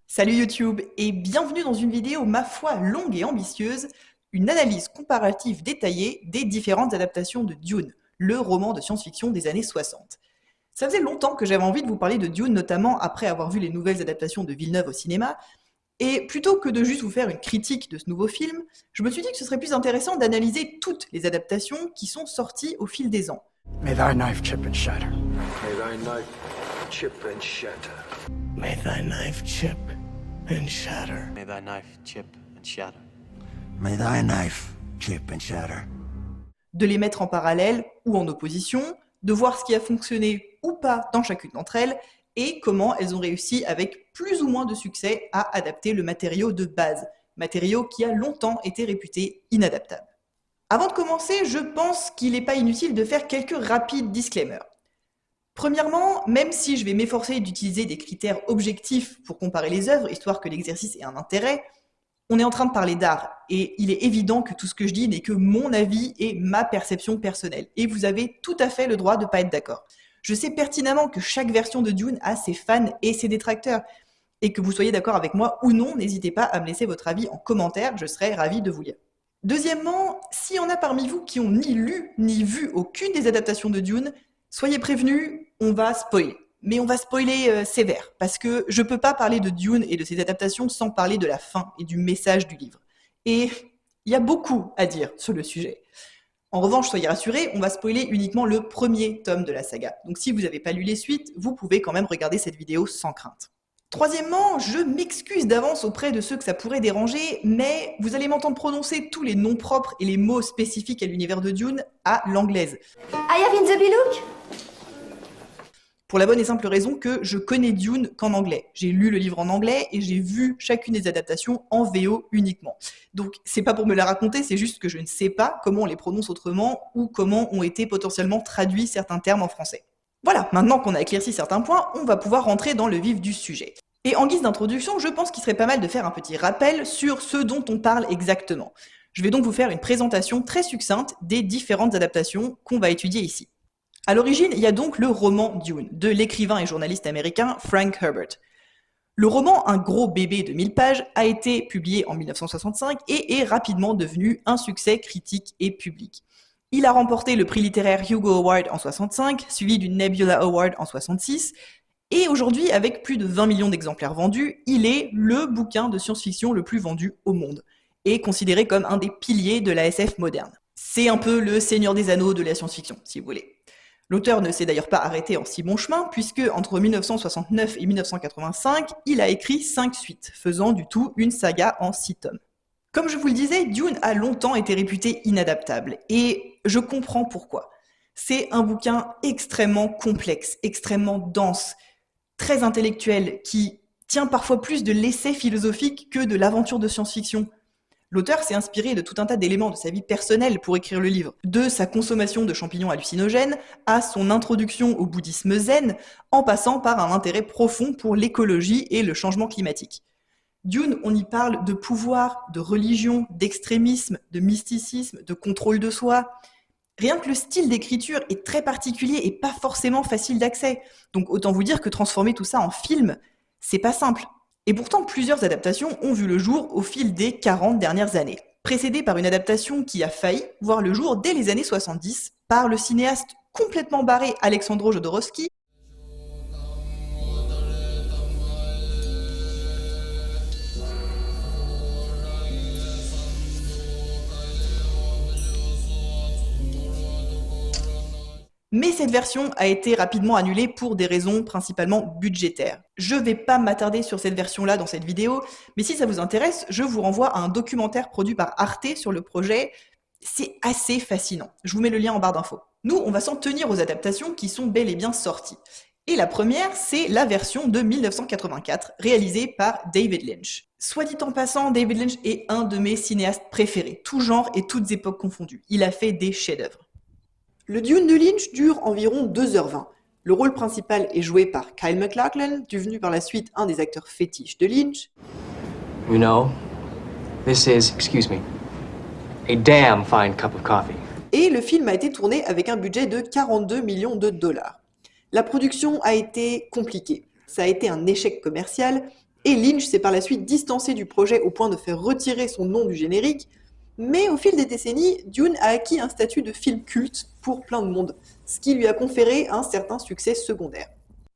Salut YouTube et bienvenue dans une vidéo ma foi longue et ambitieuse, une analyse comparative détaillée des différentes adaptations de Dune, le roman de science-fiction des années 60. Ça faisait longtemps que j'avais envie de vous parler de Dune, notamment après avoir vu les nouvelles adaptations de Villeneuve au cinéma, et plutôt que de juste vous faire une critique de ce nouveau film, je me suis dit que ce serait plus intéressant d'analyser toutes les adaptations qui sont sorties au fil des ans. May thy knife chip and shatter. May thy knife chip and shatter. May thy knife chip and shatter. May thy knife chip and shatter. May thy knife chip and shatter. De les mettre en parallèle ou en opposition, de voir ce qui a fonctionné ou pas dans chacune d'entre elles, et comment elles ont réussi avec plus ou moins de succès à adapter le matériau de base, matériau qui a longtemps été réputé inadaptable. Avant de commencer, je pense qu'il n'est pas inutile de faire quelques rapides disclaimers. Premièrement, même si je vais m'efforcer d'utiliser des critères objectifs pour comparer les œuvres, histoire que l'exercice ait un intérêt, on est en train de parler d'art, et il est évident que tout ce que je dis n'est que mon avis et ma perception personnelle, et vous avez tout à fait le droit de ne pas être d'accord. Je sais pertinemment que chaque version de Dune a ses fans et ses détracteurs, et que vous soyez d'accord avec moi ou non, n'hésitez pas à me laisser votre avis en commentaire, je serai ravi de vous lire. Deuxièmement, s'il y en a parmi vous qui ont ni lu ni vu aucune des adaptations de Dune, soyez prévenus, on va spoiler. Mais on va spoiler sévère, parce que je peux pas parler de Dune et de ses adaptations sans parler de la fin et du message du livre. Et il y a beaucoup à dire sur le sujet. En revanche, soyez rassurés, on va spoiler uniquement le premier tome de la saga. Donc si vous n'avez pas lu les suites, vous pouvez quand même regarder cette vidéo sans crainte. Troisièmement, je m'excuse d'avance auprès de ceux que ça pourrait déranger, mais vous allez m'entendre prononcer tous les noms propres et les mots spécifiques à l'univers de Dune à l'anglaise. I have in the Bilouk. Pour la bonne et simple raison que je connais Dune qu'en anglais. J'ai lu le livre en anglais et j'ai vu chacune des adaptations en VO uniquement. Donc c'est pas pour me la raconter, c'est juste que je ne sais pas comment on les prononce autrement ou comment ont été potentiellement traduits certains termes en français. Voilà, maintenant qu'on a éclairci certains points, on va pouvoir rentrer dans le vif du sujet. Et en guise d'introduction, je pense qu'il serait pas mal de faire un petit rappel sur ce dont on parle exactement. Je vais donc vous faire une présentation très succincte des différentes adaptations qu'on va étudier ici. À l'origine, il y a donc le roman Dune, de l'écrivain et journaliste américain Frank Herbert. Le roman, un gros bébé de 1000 pages, a été publié en 1965 et est rapidement devenu un succès critique et public. Il a remporté le prix littéraire Hugo Award en 1965, suivi du Nebula Award en 1966, et aujourd'hui, avec plus de 20 millions d'exemplaires vendus, il est le bouquin de science-fiction le plus vendu au monde, et considéré comme un des piliers de la SF moderne. C'est un peu le Seigneur des Anneaux de la science-fiction, si vous voulez. L'auteur ne s'est d'ailleurs pas arrêté en si bon chemin, puisque entre 1969 et 1985, il a écrit 5 suites, faisant du tout une saga en 6 tomes. Comme je vous le disais, Dune a longtemps été réputé inadaptable, et je comprends pourquoi. C'est un bouquin extrêmement complexe, extrêmement dense, très intellectuel, qui tient parfois plus de l'essai philosophique que de l'aventure de science-fiction. L'auteur s'est inspiré de tout un tas d'éléments de sa vie personnelle pour écrire le livre, de sa consommation de champignons hallucinogènes à son introduction au bouddhisme zen, en passant par un intérêt profond pour l'écologie et le changement climatique. Dune, on y parle de pouvoir, de religion, d'extrémisme, de mysticisme, de contrôle de soi. Rien que le style d'écriture est très particulier et pas forcément facile d'accès, donc autant vous dire que transformer tout ça en film, c'est pas simple. Et pourtant, plusieurs adaptations ont vu le jour au fil des 40 dernières années, précédée par une adaptation qui a failli voir le jour dès les années 70 par le cinéaste complètement barré Alexandre Jodorowsky, mais cette version a été rapidement annulée pour des raisons principalement budgétaires. Je vais pas m'attarder sur cette version-là dans cette vidéo, mais si ça vous intéresse, je vous renvoie à un documentaire produit par Arte sur le projet. C'est assez fascinant. Je vous mets le lien en barre d'infos. Nous, on va s'en tenir aux adaptations qui sont bel et bien sorties. Et la première, c'est la version de 1984, réalisée par David Lynch. Soit dit en passant, David Lynch est un de mes cinéastes préférés, tous genres et toutes époques confondues. Il a fait des chefs-d'œuvre. Le Dune de Lynch dure environ 2h20. Le rôle principal est joué par Kyle MacLachlan, devenu par la suite un des acteurs fétiches de Lynch. You know, this is, excuse me, a damn fine cup of coffee. Et le film a été tourné avec un budget de 42 millions de dollars. La production a été compliquée, ça a été un échec commercial, et Lynch s'est par la suite distancé du projet au point de faire retirer son nom du générique, mais au fil des décennies, Dune a acquis un statut de film culte pour plein de monde, ce qui lui a conféré un certain succès secondaire.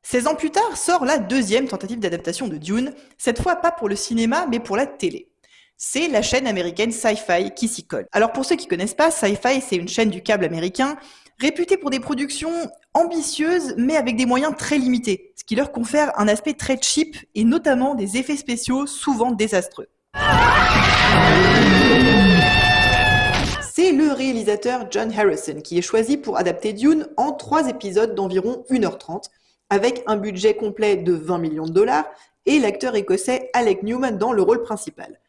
16 ans plus tard sort la deuxième tentative d'adaptation de Dune, cette fois pas pour le cinéma mais pour la télé. C'est la chaîne américaine Sci-Fi qui s'y colle. Alors pour ceux qui connaissent pas, Sci-Fi c'est une chaîne du câble américain réputée pour des productions ambitieuses mais avec des moyens très limités, ce qui leur confère un aspect très cheap et notamment des effets spéciaux souvent désastreux. C'est le réalisateur John Harrison qui est choisi pour adapter Dune en 3 épisodes d'environ 1h30, avec un budget complet de 20 millions de dollars et l'acteur écossais Alec Newman dans le rôle principal.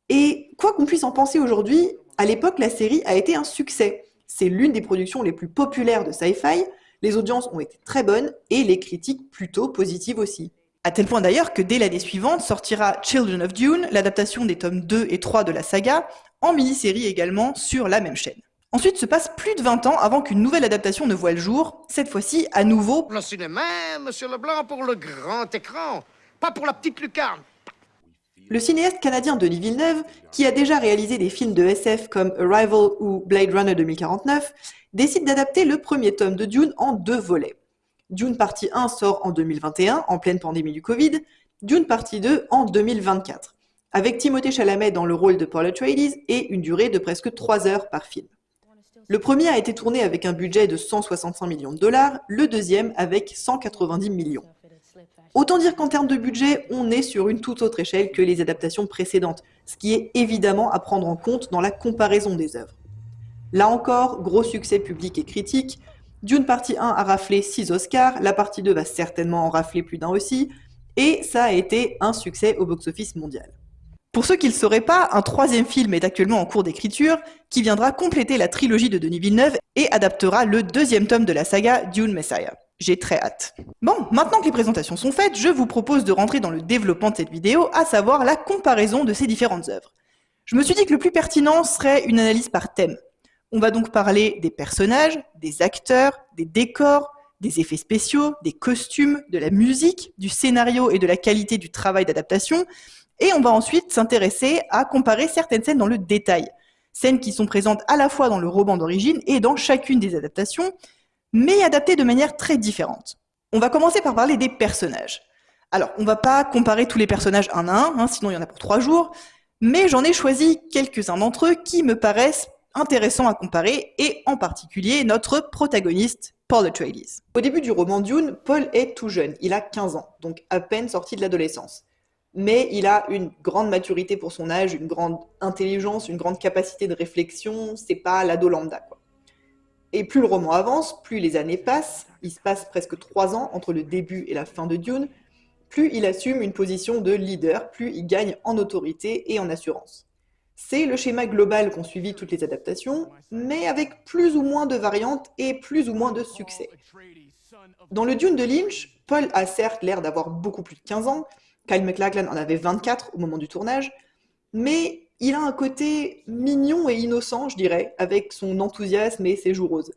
Et quoi qu'on puisse en penser aujourd'hui, à l'époque la série a été un succès. C'est l'une des productions les plus populaires de Sci-Fi, les audiences ont été très bonnes et les critiques plutôt positives aussi. À tel point d'ailleurs que dès l'année suivante sortira Children of Dune, l'adaptation des tomes 2 et 3 de la saga, en mini-série également sur la même chaîne. Ensuite se passe plus de 20 ans avant qu'une nouvelle adaptation ne voie le jour, cette fois-ci à nouveau Le cinéma, monsieur Leblanc, pour le grand écran, pas pour la petite lucarne. le cinéaste canadien Denis Villeneuve, qui a déjà réalisé des films de SF comme Arrival ou Blade Runner 2049, décide d'adapter le premier tome de Dune en 2 volets. Dune partie 1 sort en 2021, en pleine pandémie du Covid, Dune partie 2 en 2024, avec Timothée Chalamet dans le rôle de Paul Atreides et une durée de presque 3 heures par film. Le premier a été tourné avec un budget de 165 millions de dollars, le deuxième avec 190 millions. Autant dire qu'en termes de budget, on est sur une toute autre échelle que les adaptations précédentes, ce qui est évidemment à prendre en compte dans la comparaison des œuvres. Là encore, gros succès public et critique, Dune partie 1 a raflé 6 Oscars, la partie 2 va certainement en rafler plus d'un aussi, et ça a été un succès au box-office mondial. Pour ceux qui ne le sauraient pas, un 3e film est actuellement en cours d'écriture, qui viendra compléter la trilogie de Denis Villeneuve et adaptera le 2e tome de la saga Dune Messiah. J'ai très hâte. Bon, maintenant que les présentations sont faites, je vous propose de rentrer dans le développement de cette vidéo, à savoir la comparaison de ces différentes œuvres. Je me suis dit que le plus pertinent serait une analyse par thème. On va donc parler des personnages, des acteurs, des décors, des effets spéciaux, des costumes, de la musique, du scénario et de la qualité du travail d'adaptation, et on va ensuite s'intéresser à comparer certaines scènes dans le détail. Scènes qui sont présentes à la fois dans le roman d'origine et dans chacune des adaptations, mais adaptées de manière très différente. On va commencer par parler des personnages. Alors, on va pas comparer tous les personnages un à un, sinon il y en a pour 3 jours, mais j'en ai choisi quelques-uns d'entre eux qui me paraissent intéressants à comparer, et en particulier notre protagoniste, Paul Atreides. Au début du roman Dune, Paul est tout jeune, il a 15 ans, donc à peine sorti de l'adolescence. Mais il a une grande maturité pour son âge, une grande intelligence, une grande capacité de réflexion, c'est pas l'ado lambda, quoi. Et plus le roman avance, plus les années passent, il se passe presque 3 ans entre le début et la fin de Dune, plus il assume une position de leader, plus il gagne en autorité et en assurance. C'est le schéma global qu'ont suivi toutes les adaptations, mais avec plus ou moins de variantes et plus ou moins de succès. Dans le Dune de Lynch, Paul a certes l'air d'avoir beaucoup plus de 15 ans, Kyle MacLachlan en avait 24 au moment du tournage, mais il a un côté mignon et innocent, je dirais, avec son enthousiasme et ses joues roses.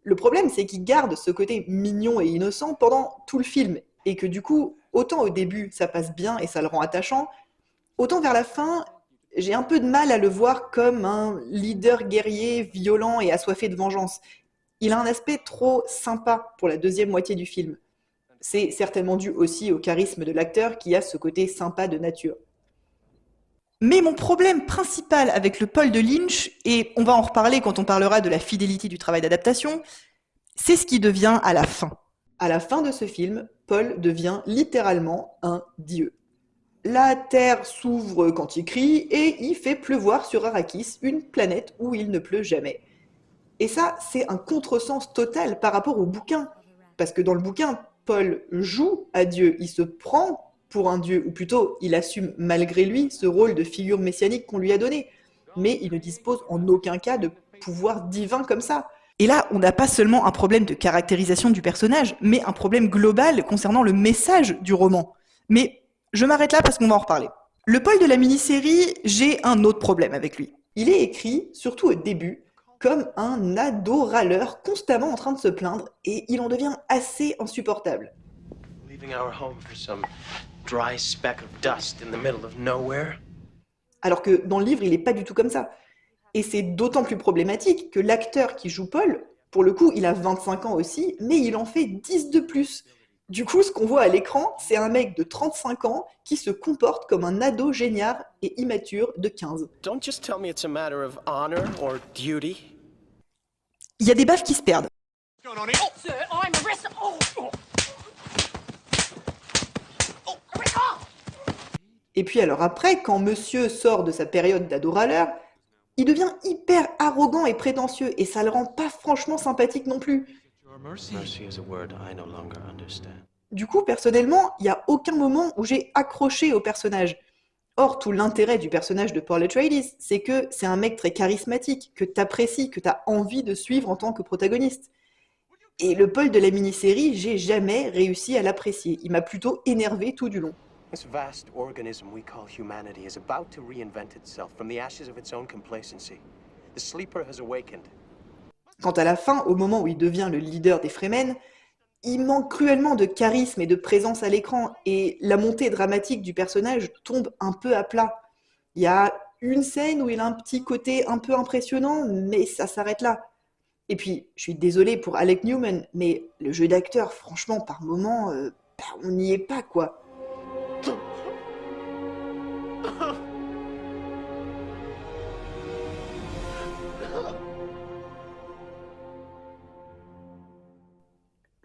Le problème, c'est qu'il garde ce côté mignon et innocent pendant tout le film, et que du coup, autant au début, ça passe bien et ça le rend attachant, autant vers la fin, j'ai un peu de mal à le voir comme un leader guerrier, violent et assoiffé de vengeance. Il a un aspect trop sympa pour la deuxième moitié du film. C'est certainement dû aussi au charisme de l'acteur qui a ce côté sympa de nature. Mais mon problème principal avec le Paul de Lynch, et on va en reparler quand on parlera de la fidélité du travail d'adaptation, c'est ce qui devient à la fin. À la fin de ce film, Paul devient littéralement un dieu. La Terre s'ouvre quand il crie et il fait pleuvoir sur Arrakis, une planète où il ne pleut jamais. Et ça, c'est un contresens total par rapport au bouquin. Parce que dans le bouquin, Paul joue à Dieu, il se prend pour un dieu, ou plutôt, il assume malgré lui ce rôle de figure messianique qu'on lui a donné. Mais il ne dispose en aucun cas de pouvoir divin comme ça. Et là, on n'a pas seulement un problème de caractérisation du personnage, mais un problème global concernant le message du roman. Mais je m'arrête là parce qu'on va en reparler. Le Paul de la mini-série, j'ai un autre problème avec lui. Il est écrit, surtout au début, comme un ado râleur constamment en train de se plaindre, et il en devient assez insupportable. Leaving our home for some dry speck of dust in the middle of nowhere? Alors que dans le livre, il n'est pas du tout comme ça. Et c'est d'autant plus problématique que l'acteur qui joue Paul, pour le coup, il a 25 ans aussi, mais il en fait 10 de plus. Du coup, ce qu'on voit à l'écran, c'est un mec de 35 ans qui se comporte comme un ado génial et immature de 15. Don't just tell me it's a matter of honor or duty. Il y a des baffes qui se perdent. Sir, I'm arrested. Arrest. Et puis alors après, quand monsieur sort de sa période d'ado râleur, il devient hyper arrogant et prétentieux, et ça le rend pas franchement sympathique non plus. Mercy is a word I no longer understand. Du coup, personnellement, il n'y a aucun moment où j'ai accroché au personnage. Or, tout l'intérêt du personnage de Paul Atreides, c'est que c'est un mec très charismatique, que t'apprécies, que t'as envie de suivre en tant que protagoniste. Et le Paul de la mini-série, j'ai jamais réussi à l'apprécier. Il m'a plutôt énervé tout du long. This vast organism we call humanity is about to reinvent itself from the ashes of its own complacency. The sleeper has awakened. Quant à la fin, au moment où il devient le leader des Fremen, il manque cruellement de charisme et de présence à l'écran, et la montée dramatique du personnage tombe un peu à plat. Il y a une scène où il a un petit côté un peu impressionnant, mais ça s'arrête là. Et puis, je suis désolée pour Alec Newman, mais le jeu d'acteur, franchement, par moments, on n'y est pas, quoi.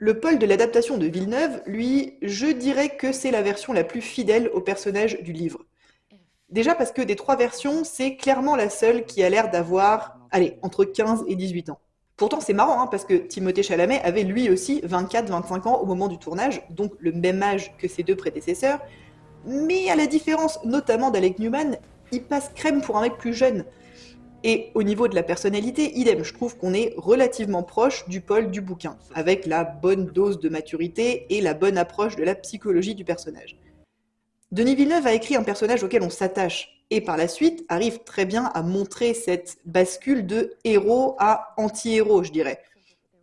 Le Paul de l'adaptation de Villeneuve, lui, je dirais que c'est la version la plus fidèle au personnage du livre. Déjà parce que des trois versions, c'est clairement la seule qui a l'air d'avoir, entre 15 et 18 ans. Pourtant, c'est marrant, parce que Timothée Chalamet avait lui aussi 24-25 ans au moment du tournage, donc le même âge que ses deux prédécesseurs, mais à la différence notamment d'Alec Newman, il passe crème pour un mec plus jeune. Et au niveau de la personnalité, idem, je trouve qu'on est relativement proche du Paul du bouquin, avec la bonne dose de maturité et la bonne approche de la psychologie du personnage. Denis Villeneuve a écrit un personnage auquel on s'attache, et par la suite arrive très bien à montrer cette bascule de héros à anti-héros, je dirais.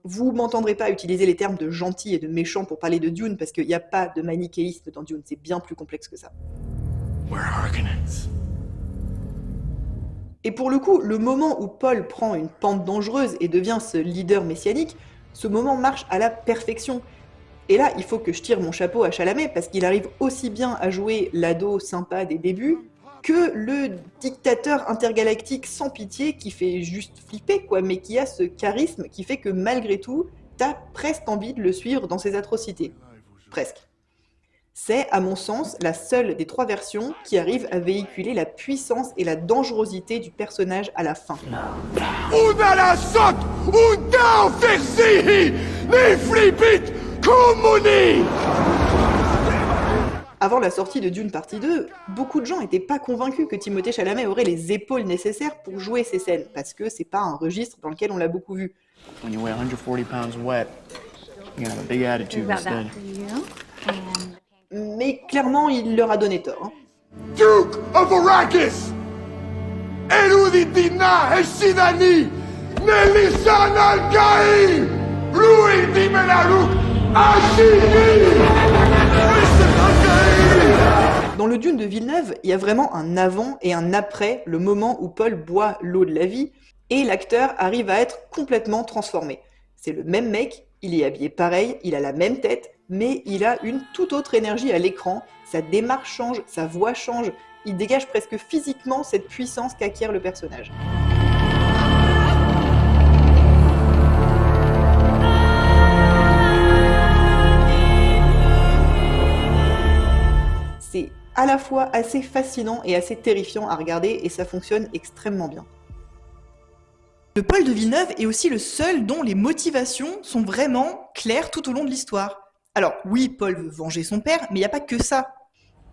Vous m'entendrez pas utiliser les termes de gentil et de méchant pour parler de Dune, parce qu'il n'y a pas de manichéisme dans Dune, c'est bien plus complexe que ça. We're Harkonnens. Et pour le coup, le moment où Paul prend une pente dangereuse et devient ce leader messianique, ce moment marche à la perfection. Et là, il faut que je tire mon chapeau à Chalamet, parce qu'il arrive aussi bien à jouer l'ado sympa des débuts, que le dictateur intergalactique sans pitié qui fait juste flipper, quoi, mais qui a ce charisme qui fait que malgré tout, t'as presque envie de le suivre dans ses atrocités. Presque. C'est, à mon sens, la seule des trois versions qui arrive à véhiculer la puissance et la dangerosité du personnage à la fin. Avant la sortie de Dune partie 2, beaucoup de gens n'étaient pas convaincus que Timothée Chalamet aurait les épaules nécessaires pour jouer ces scènes, parce que c'est pas un registre dans lequel on l'a beaucoup vu. When you weigh 140 pounds wet, you have a big attitude instead. Mais clairement, il leur a donné tort. Duke of Arrakis! Eruditina Heshidani! Melissan Al-Gaï! Louis Dimenarouk! Ashini! Dans le Dune de Villeneuve, il y a vraiment un avant et un après le moment où Paul boit l'eau de la vie, et l'acteur arrive à être complètement transformé. C'est le même mec, il est habillé pareil, il a la même tête, mais il a une toute autre énergie à l'écran, sa démarche change, sa voix change, il dégage presque physiquement cette puissance qu'acquiert le personnage. C'est à la fois assez fascinant et assez terrifiant à regarder, et ça fonctionne extrêmement bien. Le Paul de Villeneuve est aussi le seul dont les motivations sont vraiment claires tout au long de l'histoire. Alors oui, Paul veut venger son père, mais il n'y a pas que ça.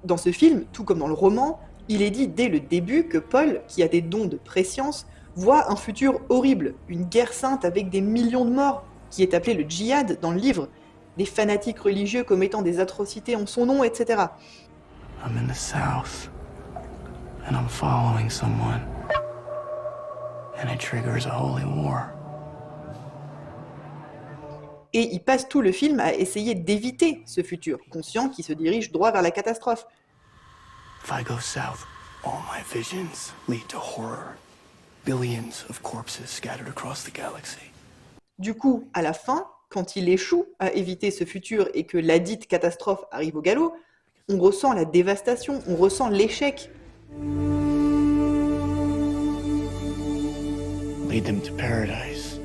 Dans ce film, tout comme dans le roman, il est dit dès le début que Paul, qui a des dons de préscience, voit un futur horrible, une guerre sainte avec des millions de morts, qui est appelée le djihad dans le livre, des fanatiques religieux commettant des atrocités en son nom, etc. I'm in the south. and I'm following someone, and it triggers a holy war. Et il passe tout le film à essayer d'éviter ce futur, conscient qu'il se dirige droit vers la catastrophe. If I go south, all my visions lead to horror. Billions of corpses scattered across the galaxy. Du coup, à la fin, quand il échoue à éviter ce futur et que la dite catastrophe arrive au galop, on ressent la dévastation, on ressent l'échec. Lead them to paradise.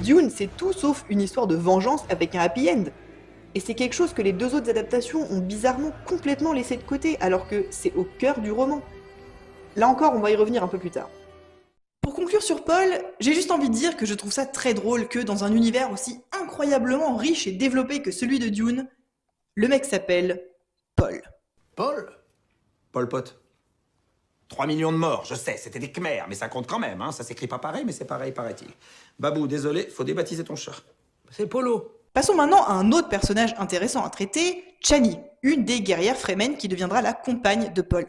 Dune, c'est tout sauf une histoire de vengeance avec un happy end. Et c'est quelque chose que les deux autres adaptations ont bizarrement complètement laissé de côté, alors que c'est au cœur du roman. Là encore, on va y revenir un peu plus tard. Pour conclure sur Paul, j'ai juste envie de dire que je trouve ça très drôle que dans un univers aussi incroyablement riche et développé que celui de Dune, le mec s'appelle Paul. Paul Pol Pot. 3 millions de morts, je sais, c'était des Khmers, mais ça compte quand même, hein. Ça s'écrit pas pareil, mais c'est pareil, paraît-il. Babou, désolé, faut débaptiser ton chat. C'est Polo. Passons maintenant à un autre personnage intéressant à traiter, Chani, une des guerrières Fremen qui deviendra la compagne de Paul.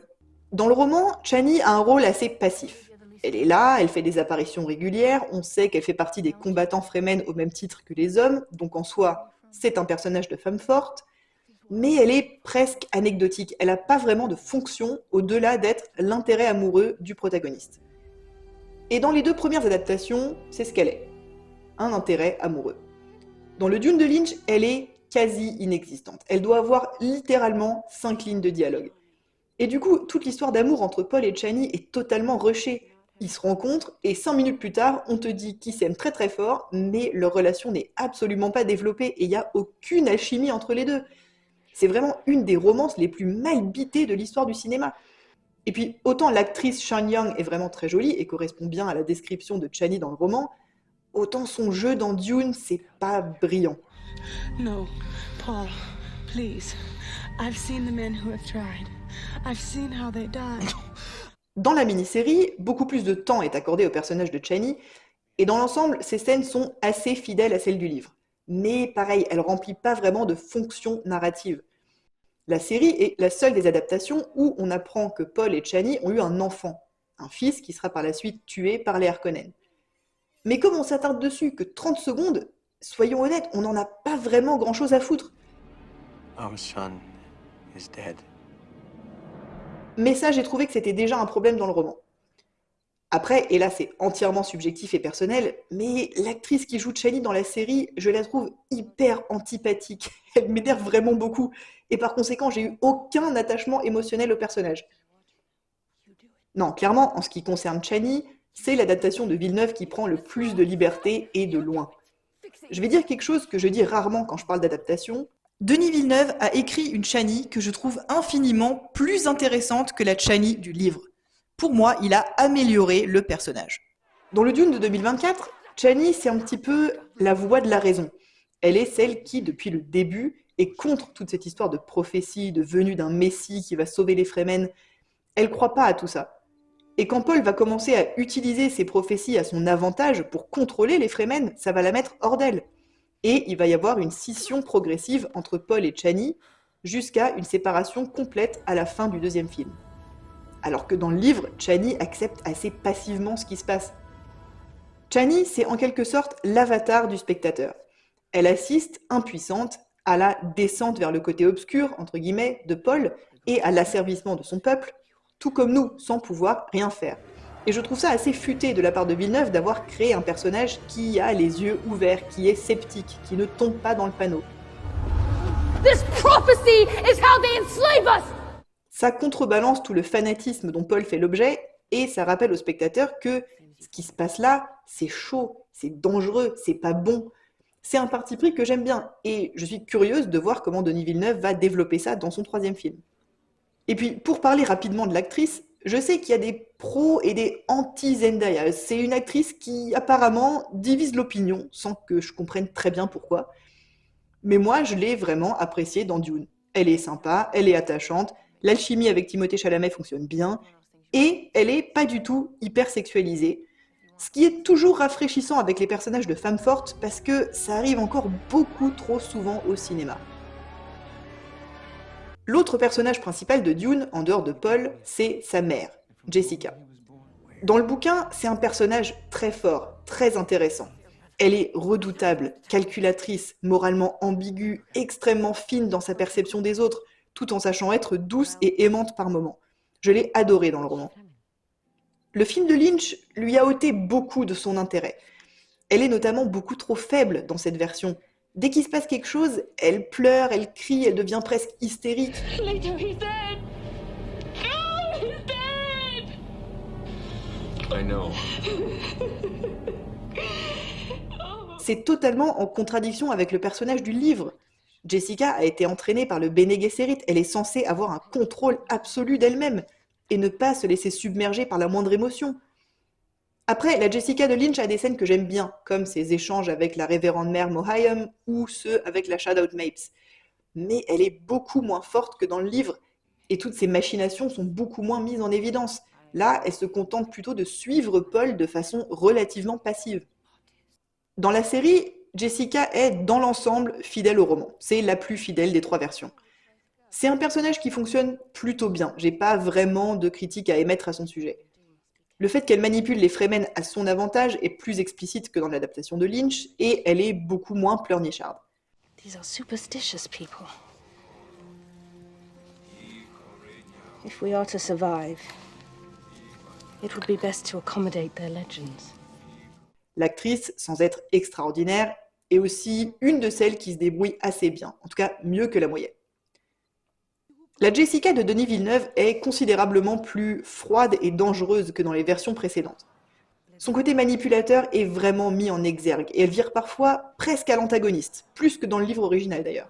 Dans le roman, Chani a un rôle assez passif. Elle est là, elle fait des apparitions régulières, on sait qu'elle fait partie des combattants Fremen au même titre que les hommes, donc en soi, c'est un personnage de femme forte, mais elle est presque anecdotique, elle n'a pas vraiment de fonction au-delà d'être l'intérêt amoureux du protagoniste. Et dans les deux premières adaptations, c'est ce qu'elle est, un intérêt amoureux. Dans le Dune de Lynch, elle est quasi inexistante, elle doit avoir littéralement 5 lignes de dialogue. Et du coup, toute l'histoire d'amour entre Paul et Chani est totalement rushée. Ils se rencontrent et 5 minutes plus tard, on te dit qu'ils s'aiment très très fort, mais leur relation n'est absolument pas développée et il n'y a aucune alchimie entre les deux. C'est vraiment une des romances les plus mal bitées de l'histoire du cinéma. Et puis, autant l'actrice Sean Young est vraiment très jolie et correspond bien à la description de Chani dans le roman, autant son jeu dans Dune, c'est pas brillant. No, Paul, please. I've seen the men who have tried. I've seen how they die. Dans la mini-série, beaucoup plus de temps est accordé au personnage de Chani, et dans l'ensemble, ces scènes sont assez fidèles à celles du livre. Mais pareil, elle remplit pas vraiment de fonction narrative. La série est la seule des adaptations où on apprend que Paul et Chani ont eu un enfant, un fils qui sera par la suite tué par les Harkonnen. Mais comme on s'attarde dessus que 30 secondes, soyons honnêtes, on n'en a pas vraiment grand-chose à foutre. Our son is dead. Mais ça, j'ai trouvé que c'était déjà un problème dans le roman. Après, et là c'est entièrement subjectif et personnel, mais l'actrice qui joue Chani dans la série, je la trouve hyper antipathique. Elle m'énerve vraiment beaucoup. Et par conséquent, j'ai eu aucun attachement émotionnel au personnage. Non, clairement, en ce qui concerne Chani, c'est l'adaptation de Villeneuve qui prend le plus de liberté et de loin. Je vais dire quelque chose que je dis rarement quand je parle d'adaptation. Denis Villeneuve a écrit une Chani que je trouve infiniment plus intéressante que la Chani du livre. Pour moi, il a amélioré le personnage. Dans le Dune de 2024, Chani, c'est un petit peu la voix de la raison. Elle est celle qui, depuis le début, est contre toute cette histoire de prophétie, de venue d'un messie qui va sauver les Fremen. Elle croit pas à tout ça. Et quand Paul va commencer à utiliser ces prophéties à son avantage pour contrôler les Fremen, ça va la mettre hors d'elle. Et il va y avoir une scission progressive entre Paul et Chani, jusqu'à une séparation complète à la fin du deuxième film. Alors que dans le livre, Chani accepte assez passivement ce qui se passe. Chani, c'est en quelque sorte l'avatar du spectateur. Elle assiste, impuissante, à la descente vers le côté obscur, entre guillemets, de Paul, et à l'asservissement de son peuple, tout comme nous, sans pouvoir rien faire. Et je trouve ça assez futé de la part de Villeneuve d'avoir créé un personnage qui a les yeux ouverts, qui est sceptique, qui ne tombe pas dans le panneau. This prophecy is how they enslave us! Ça contrebalance tout le fanatisme dont Paul fait l'objet, et ça rappelle au spectateur que ce qui se passe là, c'est chaud, c'est dangereux, c'est pas bon. C'est un parti pris que j'aime bien, et je suis curieuse de voir comment Denis Villeneuve va développer ça dans son 3e film. Et puis, pour parler rapidement de l'actrice, je sais qu'il y a des pros et des anti-Zendaya. C'est une actrice qui, apparemment, divise l'opinion, sans que je comprenne très bien pourquoi. Mais moi, je l'ai vraiment appréciée dans Dune. Elle est sympa, elle est attachante, l'alchimie avec Timothée Chalamet fonctionne bien, et elle est pas du tout hyper sexualisée. Ce qui est toujours rafraîchissant avec les personnages de femmes fortes, parce que ça arrive encore beaucoup trop souvent au cinéma. L'autre personnage principal de Dune, en dehors de Paul, c'est sa mère, Jessica. Dans le bouquin, c'est un personnage très fort, très intéressant. Elle est redoutable, calculatrice, moralement ambiguë, extrêmement fine dans sa perception des autres, tout en sachant être douce et aimante par moments. Je l'ai adorée dans le roman. Le film de Lynch lui a ôté beaucoup de son intérêt. Elle est notamment beaucoup trop faible dans cette version. Dès qu'il se passe quelque chose, elle pleure, elle crie, elle devient presque hystérique. Later, he's dead. No, he's dead. I know. C'est totalement en contradiction avec le personnage du livre. Jessica a été entraînée par le Bene Gesserit, elle est censée avoir un contrôle absolu d'elle-même et ne pas se laisser submerger par la moindre émotion. Après, la Jessica de Lynch a des scènes que j'aime bien, comme ses échanges avec la révérende mère Mohayam ou ceux avec la Shadow Mapes. Mais elle est beaucoup moins forte que dans le livre, et toutes ses machinations sont beaucoup moins mises en évidence. Là, elle se contente plutôt de suivre Paul de façon relativement passive. Dans la série, Jessica est, dans l'ensemble, fidèle au roman. C'est la plus fidèle des trois versions. C'est un personnage qui fonctionne plutôt bien. J'ai pas vraiment de critiques à émettre à son sujet. Le fait qu'elle manipule les Fremen à son avantage est plus explicite que dans l'adaptation de Lynch, et elle est beaucoup moins pleurnicharde. These are superstitious people. If we are to survive, it would be best to accommodate their legends. L'actrice, sans être extraordinaire, est aussi une de celles qui se débrouille assez bien, en tout cas mieux que la moyenne. La Jessica de Denis Villeneuve est considérablement plus froide et dangereuse que dans les versions précédentes. Son côté manipulateur est vraiment mis en exergue, et elle vire parfois presque à l'antagoniste, plus que dans le livre original d'ailleurs.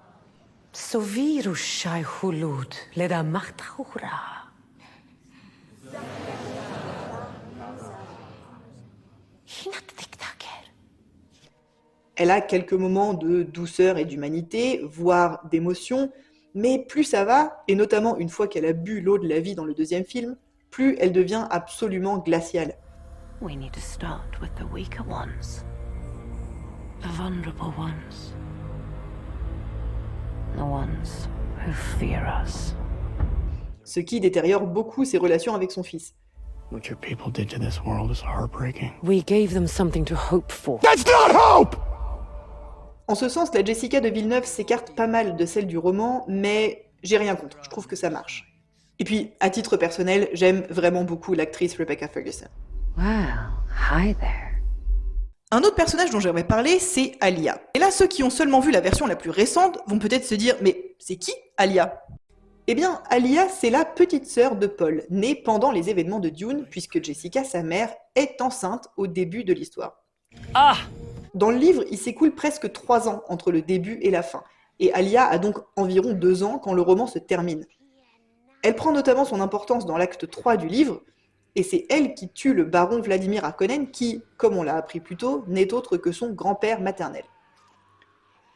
Elle a quelques moments de douceur et d'humanité, voire d'émotion, mais plus ça va, et notamment une fois qu'elle a bu l'eau de la vie dans le deuxième film, plus elle devient absolument glaciale. We need to start with the weaker ones. The vulnerable ones. The ones who fear us. Ce qui détériore beaucoup ses relations avec son fils. What your people did to this world is heartbreaking. We gave them something to hope for. That's not hope! En ce sens, la Jessica de Villeneuve s'écarte pas mal de celle du roman, mais j'ai rien contre, je trouve que ça marche. Et puis, à titre personnel, j'aime vraiment beaucoup l'actrice Rebecca Ferguson. Well, hi there. Un autre personnage dont j'aimerais parler, c'est Alia. Et là, ceux qui ont seulement vu la version la plus récente vont peut-être se dire « Mais c'est qui Alia ?» Eh bien, Alia, c'est la petite sœur de Paul, née pendant les événements de Dune, puisque Jessica, sa mère, est enceinte au début de l'histoire. Ah! Dans le livre, il s'écoule presque 3 ans entre le début et la fin, et Alia a donc environ 2 ans quand le roman se termine. Elle prend notamment son importance dans l'acte 3 du livre, et c'est elle qui tue le baron Vladimir Harkonnen qui, comme on l'a appris plus tôt, n'est autre que son grand-père maternel.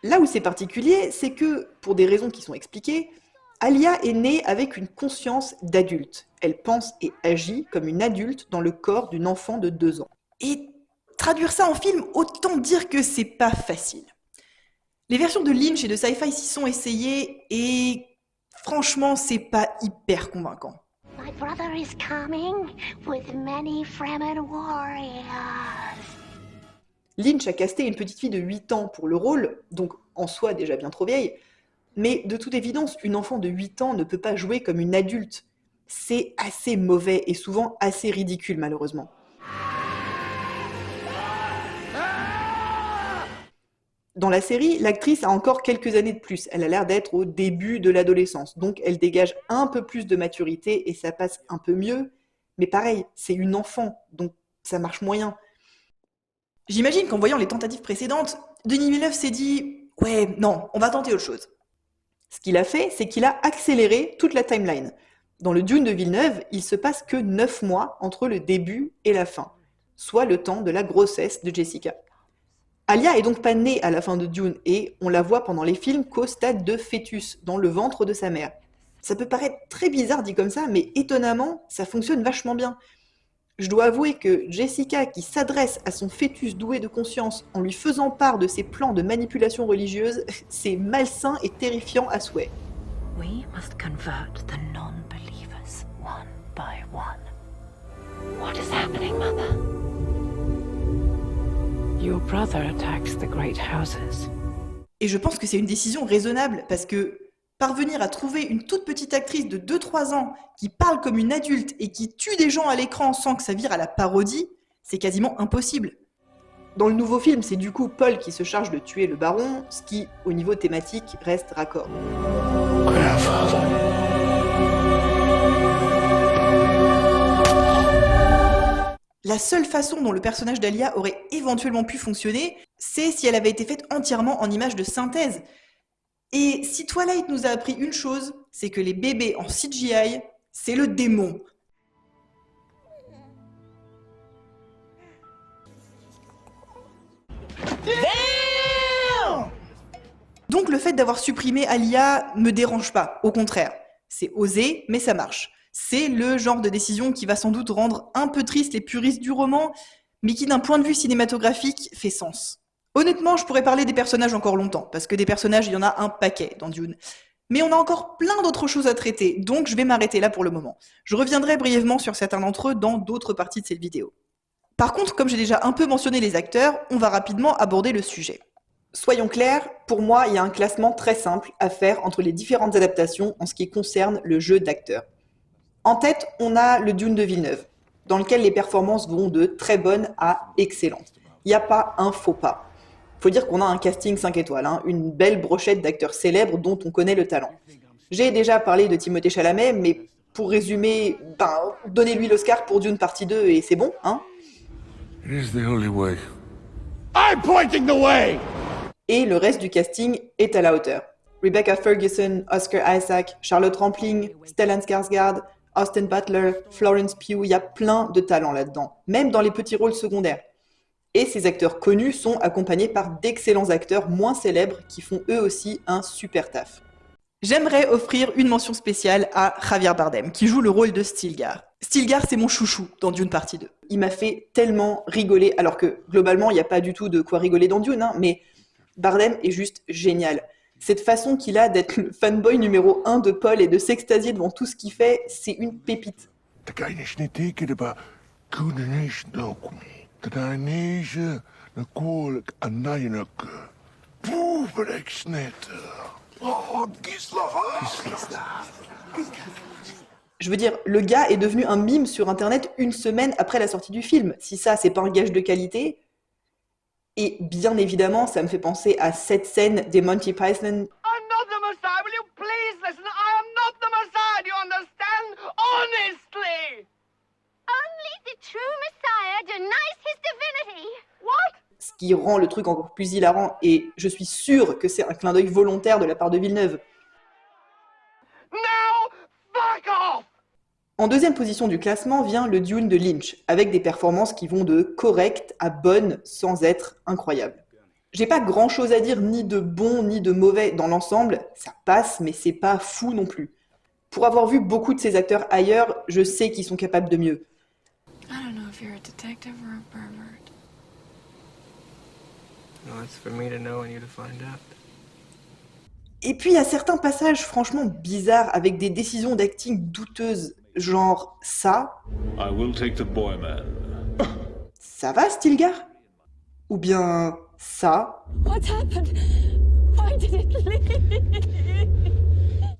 Là où c'est particulier, c'est que, pour des raisons qui sont expliquées, Alia est née avec une conscience d'adulte. Elle pense et agit comme une adulte dans le corps d'une enfant de 2 ans. Et traduire ça en film, autant dire que c'est pas facile. Les versions de Lynch et de Sci-Fi s'y sont essayées et franchement, c'est pas hyper convaincant. My brother is coming with many Fremen warriors. Lynch a casté une petite fille de 8 ans pour le rôle, donc en soi déjà bien trop vieille, mais de toute évidence, une enfant de 8 ans ne peut pas jouer comme une adulte. C'est assez mauvais et souvent assez ridicule malheureusement. Dans la série, l'actrice a encore quelques années de plus. Elle a l'air d'être au début de l'adolescence, donc elle dégage un peu plus de maturité et ça passe un peu mieux. Mais pareil, c'est une enfant, donc ça marche moyen. J'imagine qu'en voyant les tentatives précédentes, Denis Villeneuve s'est dit « Ouais, non, on va tenter autre chose ». Ce qu'il a fait, c'est qu'il a accéléré toute la timeline. Dans le Dune de Villeneuve, il se passe que 9 mois entre le début et la fin, soit le temps de la grossesse de Jessica. Alia est donc pas née à la fin de Dune et on la voit pendant les films qu'au stade de fœtus, dans le ventre de sa mère. Ça peut paraître très bizarre dit comme ça, mais étonnamment, ça fonctionne vachement bien. Je dois avouer que Jessica, qui s'adresse à son fœtus doué de conscience en lui faisant part de ses plans de manipulation religieuse, c'est malsain et terrifiant à souhait. We must convert the non-believers one by one. What is happening, Mother? Your brother attacks the great houses. Et je pense que c'est une décision raisonnable, parce que parvenir à trouver une toute petite actrice de 2-3 ans qui parle comme une adulte et qui tue des gens à l'écran sans que ça vire à la parodie, c'est quasiment impossible. Dans le nouveau film, c'est du coup Paul qui se charge de tuer le baron, ce qui, au niveau thématique, reste raccord. La seule façon dont le personnage d'Alia aurait éventuellement pu fonctionner, c'est si elle avait été faite entièrement en images de synthèse. Et si Twilight nous a appris une chose, c'est que les bébés en CGI, c'est le démon. Donc le fait d'avoir supprimé Alia me dérange pas, au contraire. C'est osé, mais ça marche. C'est le genre de décision qui va sans doute rendre un peu triste les puristes du roman, mais qui d'un point de vue cinématographique fait sens. Honnêtement, je pourrais parler des personnages encore longtemps, parce que des personnages, il y en a un paquet dans Dune. Mais on a encore plein d'autres choses à traiter, donc je vais m'arrêter là pour le moment. Je reviendrai brièvement sur certains d'entre eux dans d'autres parties de cette vidéo. Par contre, comme j'ai déjà un peu mentionné les acteurs, on va rapidement aborder le sujet. Soyons clairs, pour moi, il y a un classement très simple à faire entre les différentes adaptations en ce qui concerne le jeu d'acteurs. En tête, on a le Dune de Villeneuve, dans lequel les performances vont de très bonnes à excellentes. Il n'y a pas un faux pas. Faut dire qu'on a un casting 5 étoiles, une belle brochette d'acteurs célèbres dont on connaît le talent. J'ai déjà parlé de Timothée Chalamet, mais pour résumer, donnez-lui l'Oscar pour Dune partie 2 et c'est bon, hein? It is the only way. I'm pointing the way! Et le reste du casting est à la hauteur. Rebecca Ferguson, Oscar Isaac, Charlotte Rampling, Stellan Skarsgård, Austin Butler, Florence Pugh, il y a plein de talents là-dedans, même dans les petits rôles secondaires. Et ces acteurs connus sont accompagnés par d'excellents acteurs moins célèbres qui font eux aussi un super taf. J'aimerais offrir une mention spéciale à Javier Bardem, qui joue le rôle de Stilgar. Stilgar, c'est mon chouchou dans Dune partie 2. Il m'a fait tellement rigoler, alors que globalement, il n'y a pas du tout de quoi rigoler dans Dune, mais Bardem est juste génial. Cette façon qu'il a d'être le fanboy numéro 1 de Paul et de s'extasier devant tout ce qu'il fait, c'est une pépite. Je veux dire, le gars est devenu un mime sur Internet une semaine après la sortie du film. Si ça, c'est pas un gage de qualité. Et bien évidemment, ça me fait penser à cette scène des Monty Python. I'm not the Messiah. Will you please listen? I am not the Messiah. Do you understand? Honestly. Only the true Messiah denies his divinity. What? Ce qui rend le truc encore plus hilarant, et je suis sûr que c'est un clin d'œil volontaire de la part de Villeneuve. Now, fuck off! En deuxième position du classement vient le Dune de Lynch, avec des performances qui vont de correctes à bonnes sans être incroyables. J'ai pas grand chose à dire ni de bon ni de mauvais dans l'ensemble, ça passe mais c'est pas fou non plus. Pour avoir vu beaucoup de ces acteurs ailleurs, je sais qu'ils sont capables de mieux. I don't know if you're a detective or a pervert. No, it's for me to know and you to find out. Et puis il y a certains passages franchement bizarres avec des décisions d'acting douteuses, genre ça. I will take the boy, man. Ça va, Stilgar? Ou bien ça. What's happened? Why did it leave?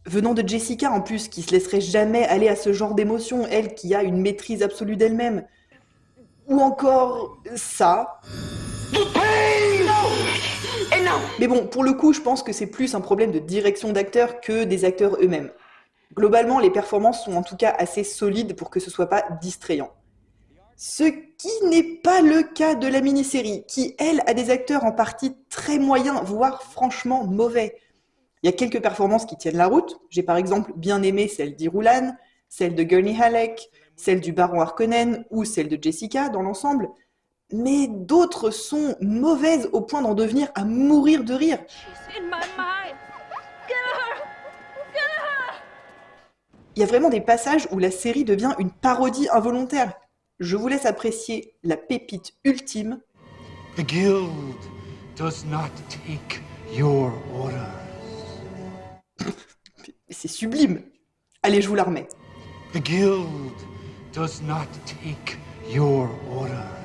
Venant de Jessica en plus, qui se laisserait jamais aller à ce genre d'émotion, elle qui a une maîtrise absolue d'elle-même. Ou encore ça. Mais bon, pour le coup, je pense que c'est plus un problème de direction d'acteurs que des acteurs eux-mêmes. Globalement, les performances sont en tout cas assez solides pour que ce soit pas distrayant. Ce qui n'est pas le cas de la mini-série, qui, elle, a des acteurs en partie très moyens, voire franchement mauvais. Il y a quelques performances qui tiennent la route. J'ai par exemple bien aimé celle d'Irulan, celle de Gurney Halleck, celle du baron Harkonnen ou celle de Jessica dans l'ensemble. Mais d'autres sont mauvaises au point d'en devenir à mourir de rire. Il y a vraiment des passages où la série devient une parodie involontaire. Je vous laisse apprécier la pépite ultime. The guild does not take your orders. c'est sublime. Allez, je vous la remets. The guild does not take your orders.